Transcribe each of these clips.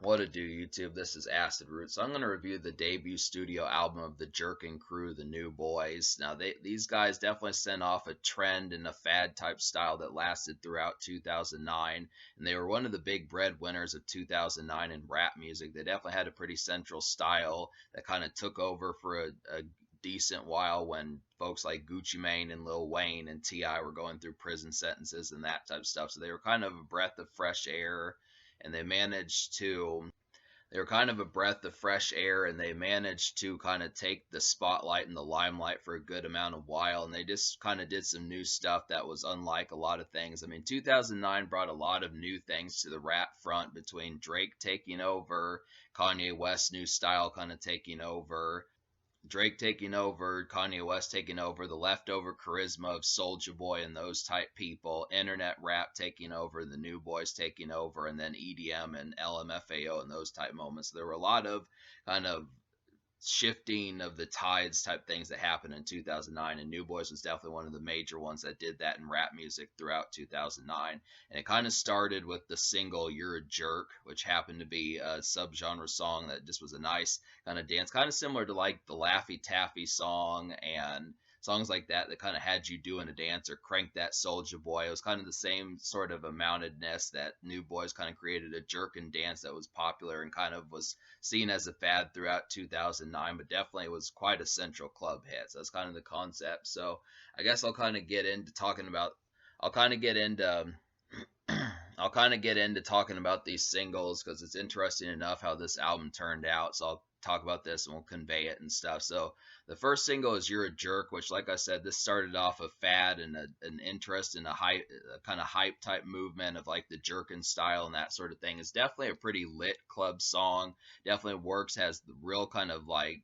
What to do, YouTube? This is Acid Root. So I'm going to review the debut studio album of the Jerkin Crew, the New Boys. Now, these guys definitely sent off a trend and a fad type style that lasted throughout 2009, and they were one of the big breadwinners of 2009 in rap music. They definitely had a pretty central style that kind of took over for a decent while when folks like Gucci Mane and Lil Wayne and T.I. were going through prison sentences and that type of stuff. So they were kind of a breath of fresh air, and they were kind of a breath of fresh air, and they managed to kind of take the spotlight and the limelight for a good amount of while, and they just kind of did some new stuff that was unlike a lot of things. I mean, 2009 brought a lot of new things to the rap front, between Drake taking over, Kanye West's new style kind of taking over, Drake taking over, Kanye West taking over, the leftover charisma of Soulja Boy and those type people, internet rap taking over, the New Boys taking over, and then EDM and LMFAO and those type moments. There were a lot of kind of shifting of the tides type things that happened in 2009, and New Boys was definitely one of the major ones that did that in rap music throughout 2009. And it kind of started with the single "You're a Jerk," which happened to be a subgenre song that just was a nice kind of dance, kind of similar to like the Laffy Taffy song and songs like that kind of had you doing a dance, or Crank That Soulja Boy. It was kind of the same sort of amountedness that New Boys kind of created, a jerkin dance that was popular and kind of was seen as a fad throughout 2009, but definitely was quite a central club hit. So that's kind of the concept. So I guess I'll kind of get into talking about, I'll kind of get into I'll kind of get into talking about these singles because it's interesting enough how this album turned out. So I'll talk about this and we'll convey it and stuff. So the first single is "You're a Jerk," which, like I said, this started off a fad and an interest in a kind of hype type movement of like the jerkin style and that sort of thing. It's definitely a pretty lit club song. Definitely works, has the real kind of like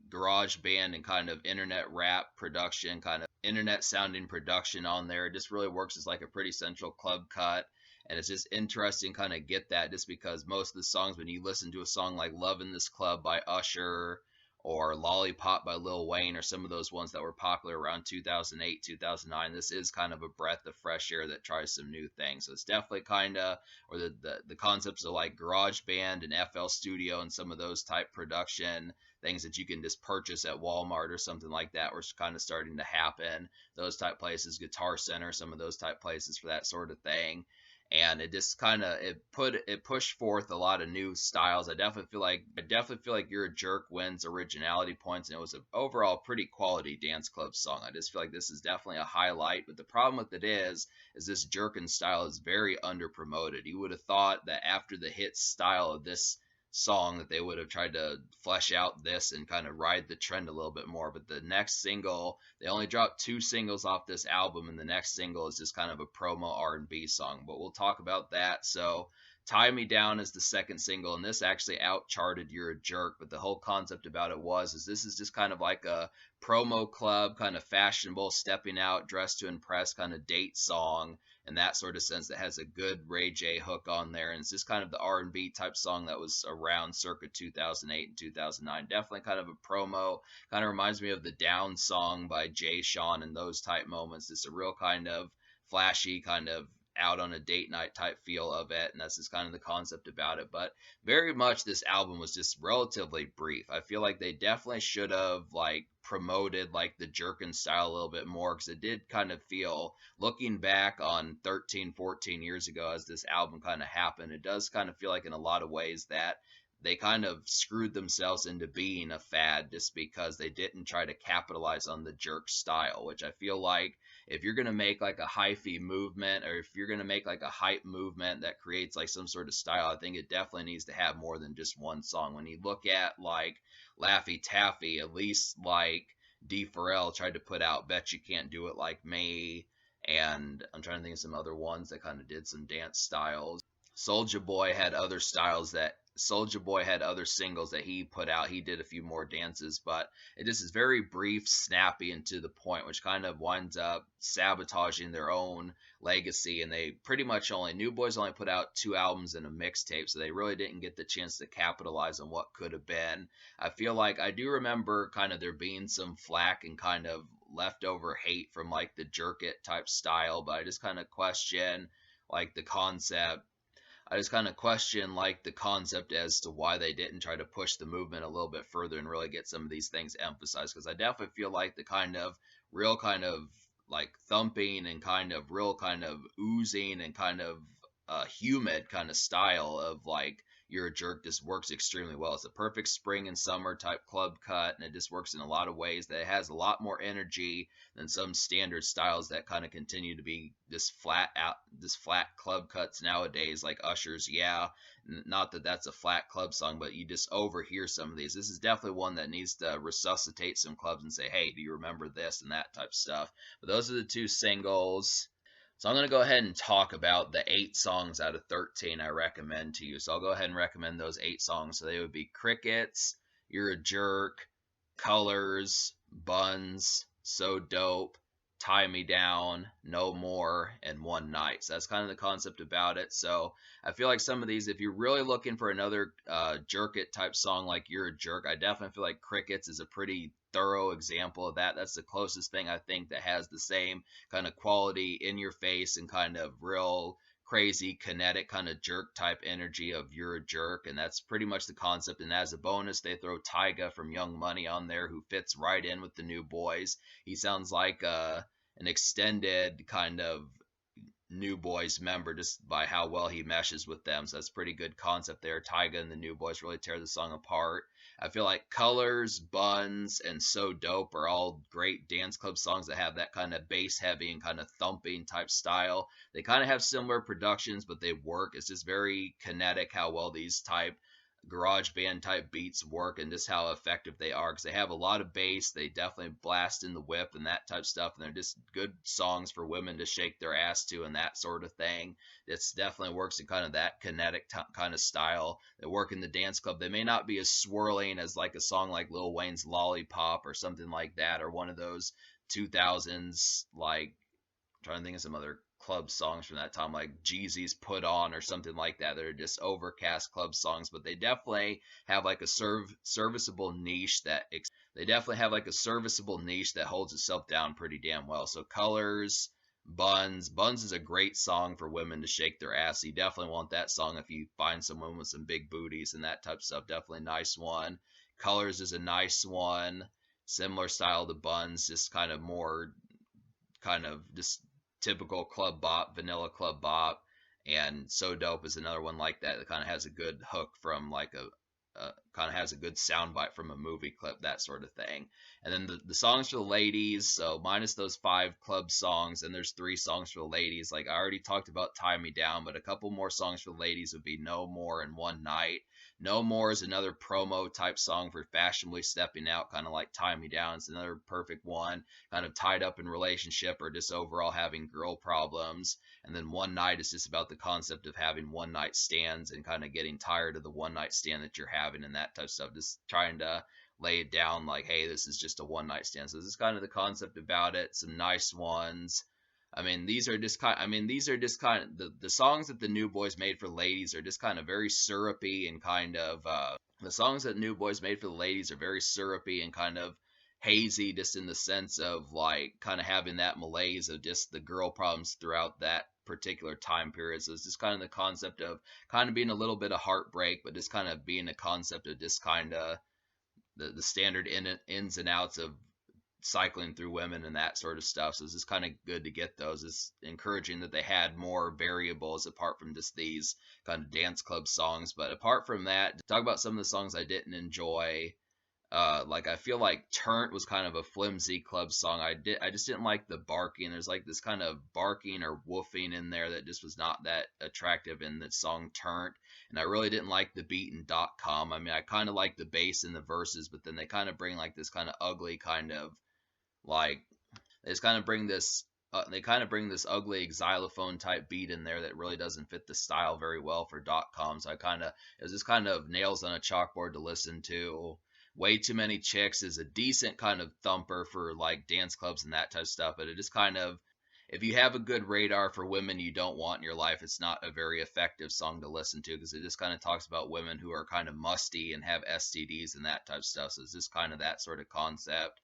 garage band and kind of internet rap production, kind of internet sounding production on there. It just really works as like a pretty central club cut. And it's just interesting kind of get that, just because most of the songs, when you listen to a song like "Love in This Club" by Usher or "Lollipop" by Lil Wayne, or some of those ones that were popular around 2008, 2009, this is kind of a breath of fresh air that tries some new things. So it's definitely kind of, or the concepts of like garage band and FL Studio and some of those type production things that you can just purchase at Walmart or something like that were kind of starting to happen. Those type places, Guitar Center, some of those type places for that sort of thing. And it just kind of it pushed forth a lot of new styles. I definitely feel like "You're a Jerk" wins originality points, and it was an overall pretty quality dance club song. I just feel like this is definitely a highlight. But the problem with it is this jerkin style is very under promoted. You would have thought that after the hit style of this song that they would have tried to flesh out this and kind of ride the trend a little bit more. But the next single, they only dropped two singles off this album, and the next single is just kind of a promo R&B song. But we'll talk about that. So "Tie Me Down" is the second single, and this actually outcharted "You're a Jerk." But the whole concept about it is this is just kind of like a promo club, kind of fashionable, stepping out, dressed to impress kind of date song in that sort of sense, that has a good Ray J hook on there. And it's just kind of the R&B type song that was around circa 2008 and 2009. Definitely kind of a promo. Kind of reminds me of the "Down" song by Jay Sean and those type moments. Just a real kind of flashy, kind of out on a date night type feel of it, and that's just kind of the concept about it. But very much this album was just relatively brief. I feel like they definitely should have like promoted like the jerkin style a little bit more, because it did kind of feel, looking back on 13, 14 years ago as this album kind of happened, it does kind of feel like in a lot of ways that they kind of screwed themselves into being a fad, just because they didn't try to capitalize on the jerk style, which I feel like if you're going to make like a hyphy movement, or if you're going to make like a hype movement that creates like some sort of style, I think it definitely needs to have more than just one song. When you look at like Laffy Taffy, at least like D. Pharrell tried to put out "Bet You Can't Do It Like Me," and I'm trying to think of some other ones that kind of did some dance styles. Soulja Boy had other styles that Soulja Boy had other singles that he put out. He did a few more dances, but it just is very brief, snappy, and to the point, which kind of winds up sabotaging their own legacy. And they pretty much New Boys only put out two albums and a mixtape, so they really didn't get the chance to capitalize on what could have been. I feel like I do remember kind of there being some flack and kind of leftover hate from like the jerk it type style, but I just kind of question like the concept I just kind of question like the concept as to why they didn't try to push the movement a little bit further and really get some of these things emphasized, because I definitely feel like the kind of real kind of like thumping and kind of real kind of oozing and kind of humid kind of style of like You're a Jerk just works extremely well. It's a perfect spring and summer type club cut, and it just works in a lot of ways. That it has a lot more energy than some standard styles that kind of continue to be this flat club cuts nowadays, like Usher's Yeah. Not that that's a flat club song, but you just overhear some of these. This is definitely one that needs to resuscitate some clubs and say, hey, do you remember this and that type of stuff. But those are the two singles. So I'm going to go ahead and talk about the 8 songs out of 13 I recommend to you. So I'll go ahead and recommend those 8 songs. So they would be Crickets, You're a Jerk, Colors, Buns, So Dope, Tie Me Down, No More, and One Night. So that's kind of the concept about it. So I feel like some of these, if you're really looking for another jerk it type song like You're a Jerk, I definitely feel like Crickets is a pretty thorough example of that. That's the closest thing I think that has the same kind of quality in your face and kind of real crazy kinetic kind of jerk type energy of You're a Jerk, and that's pretty much the concept. And as a bonus, they throw Tyga from Young Money on there, who fits right in with the New Boys. He sounds like an extended kind of New Boys member just by how well he meshes with them. So that's pretty good concept there. Tyga and the New Boys really tear the song apart. I feel like Colors, Buns, and So Dope are all great dance club songs that have that kind of bass heavy and kind of thumping type style. They kind of have similar productions, but they work. It's just very kinetic how well these type garage band type beats work and just how effective they are, because they have a lot of bass. They definitely blast in the whip and that type of stuff, and they're just good songs for women to shake their ass to and that sort of thing. It's definitely works in kind of that kinetic kind of style that work in the dance club. They may not be as swirling as like a song like Lil Wayne's Lollipop or something like that, or one of those 2000s like, trying to think of some other club songs from that time, like Jeezy's Put On or something like that. They're just overcast club songs, but they definitely have like a serviceable niche that holds itself down pretty damn well. So Colors, Buns is a great song for women to shake their ass. You definitely want that song if you find someone with some big booties and that type of stuff. Definitely a nice one. Colors is a nice one. Similar style to Buns, just kind of more kind of just typical club bop, vanilla club bop. And So Dope is another one like that kind of has a good hook from like a kind of has a good soundbite from a movie clip, that sort of thing. And then the songs for the ladies, so minus those 5 club songs, and there's 3 songs for the ladies. Like I already talked about Tie Me Down, but a couple more songs for the ladies would be No More and One Night. No More is another promo type song for fashionably stepping out, kind of like Tie Me Down. It's another perfect one, kind of tied up in relationship or just overall having girl problems. And then One Night is just about the concept of having one night stands and kind of getting tired of the one night stand that you're having and that type of stuff. Just trying to lay it down like, hey, this is just a one night stand. So this is kind of the concept about it. Some nice ones. These are just kind of the songs that the New Boys made for ladies are just kind of very syrupy and kind of the songs that New Boys made for the ladies are very syrupy and kind of hazy, just in the sense of like kind of having that malaise of just the girl problems throughout that particular time period. So it's just kind of the concept of kind of being a little bit of heartbreak, but just kind of being a concept of just kind of the standard ins and outs of cycling through women and that sort of stuff. So it's just kind of good to get those. It's encouraging that they had more variables apart from just these kind of dance club songs. But apart from that, to talk about some of the songs I didn't enjoy. Like I feel like Turnt was kind of a flimsy club song. I just didn't like the barking. There's like this kind of barking or woofing in there that just was not that attractive in the song Turnt. And I really didn't like the beat in .com. I mean, I kind of like the bass in the verses, but then they kind of bring like this kind of ugly kind of like they just kind of bring this they kind of bring this ugly xylophone type beat in there that really doesn't fit the style very well for .com. So it was just kind of nails on a chalkboard to listen to. Way Too Many Chicks is a decent kind of thumper for like dance clubs and that type of stuff, but it is kind of, if you have a good radar for women you don't want in your life, it's not a very effective song to listen to, because it just kind of talks about women who are kind of musty and have STDs and that type of stuff. So it's just kind of that sort of concept.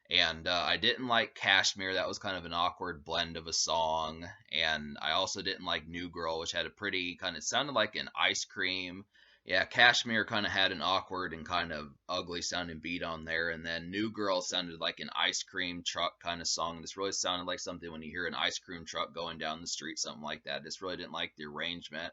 And I didn't like Kashmir. That was kind of an awkward blend of a song. And I also didn't like New Girl, which had a pretty kind of sounded like an ice cream. Yeah, Kashmir kind of had an awkward and kind of ugly sounding beat on there. And then New Girl sounded like an ice cream truck kind of song. This really sounded like something when you hear an ice cream truck going down the street, something like that. Just really didn't like the arrangement.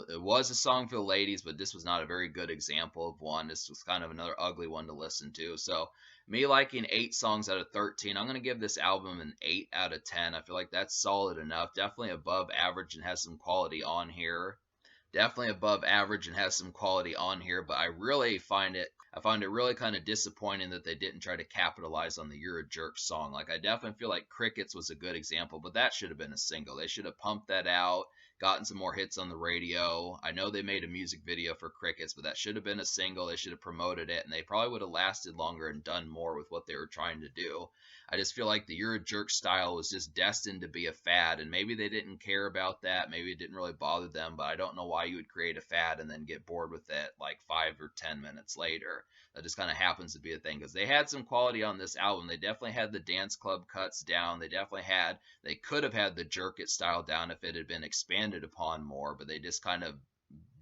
It was a song for the ladies, but this was not a very good example of one. This was kind of another ugly one to listen to. So me liking 8 songs out of 13, I'm going to give this album an 8 out of 10. I feel like that's solid enough. Definitely above average and has some quality on here. Definitely above average and has some quality on here, but I find it really kind of disappointing that they didn't try to capitalize on the You're a Jerk song. Like I definitely feel like Crickets was a good example, but that should have been a single. They should have pumped that out, gotten some more hits on the radio. I know they made a music video for Crickets, but that should have been a single. They should have promoted it, and they probably would have lasted longer and done more with what they were trying to do. I just feel like the You're a Jerk style was just destined to be a fad, and maybe they didn't care about that. Maybe it didn't really bother them, but I don't know why you would create a fad and then get bored with it like 5 or 10 minutes later. That just kind of happens to be a thing because they had some quality on this album. They definitely had the dance club cuts down. They could have had the jerk it style down if it had been expanded upon more, but they just kind of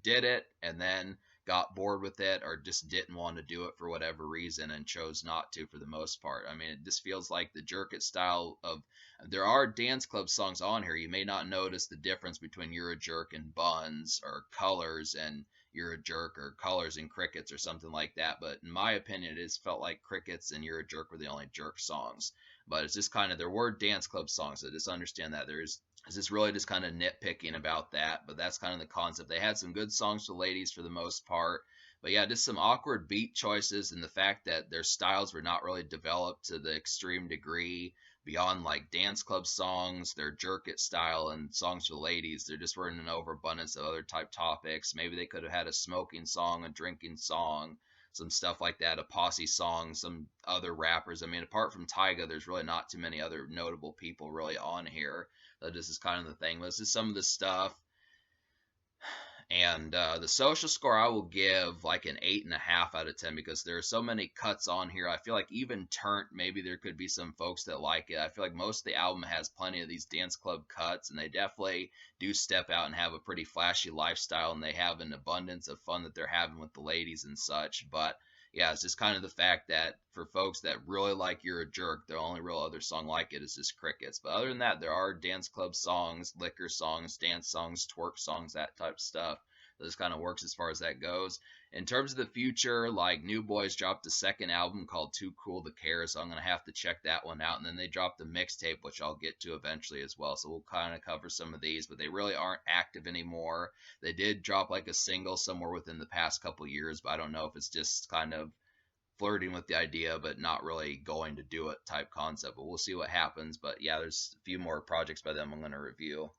did it and then got bored with it or just didn't want to do it for whatever reason and chose not to for the most part. I mean, it just feels like the jerk it style of there are dance club songs on here. You may not notice the difference between You're a Jerk and Buns or Colors and You're a Jerk or Colors and Crickets or something like that. But in my opinion, it just felt like Crickets and You're a Jerk were the only jerk songs. But it's just kind of there were dance club songs. So just understand that there's is this really just kind of nitpicking about that, but that's kind of the concept. They had some good songs for ladies for the most part, but yeah, just some awkward beat choices and the fact that their styles were not really developed to the extreme degree beyond like dance club songs, their jerk it style, and songs for ladies. There just weren't an overabundance of other type topics. Maybe they could have had a smoking song, a drinking song, some stuff like that, a posse song, some other rappers. I mean, apart from Tyga, there's really not too many other notable people really on here. This is kind of the thing. This is some of the stuff. And the social score, I will give like an 8.5 out of 10 because there are so many cuts on here. I feel like even Turnt, maybe there could be some folks that like it. I feel like most of the album has plenty of these dance club cuts, and they definitely do step out and have a pretty flashy lifestyle, and they have an abundance of fun that they're having with the ladies and such. But yeah, it's just kind of the fact that for folks that really like You're a Jerk, the only real other song like it is just Crickets. But other than that, there are dance club songs, liquor songs, dance songs, twerk songs, that type of stuff. This kind of works as far as that goes. In terms of the future, like New Boyz dropped a second album called Too Cool to Care, so I'm going to have to check that one out. And then they dropped a mixtape, which I'll get to eventually as well. So we'll kind of cover some of these, but they really aren't active anymore. They did drop like a single somewhere within the past couple years, but I don't know if it's just kind of flirting with the idea but not really going to do it type concept. But we'll see what happens. But yeah, there's a few more projects by them I'm going to review.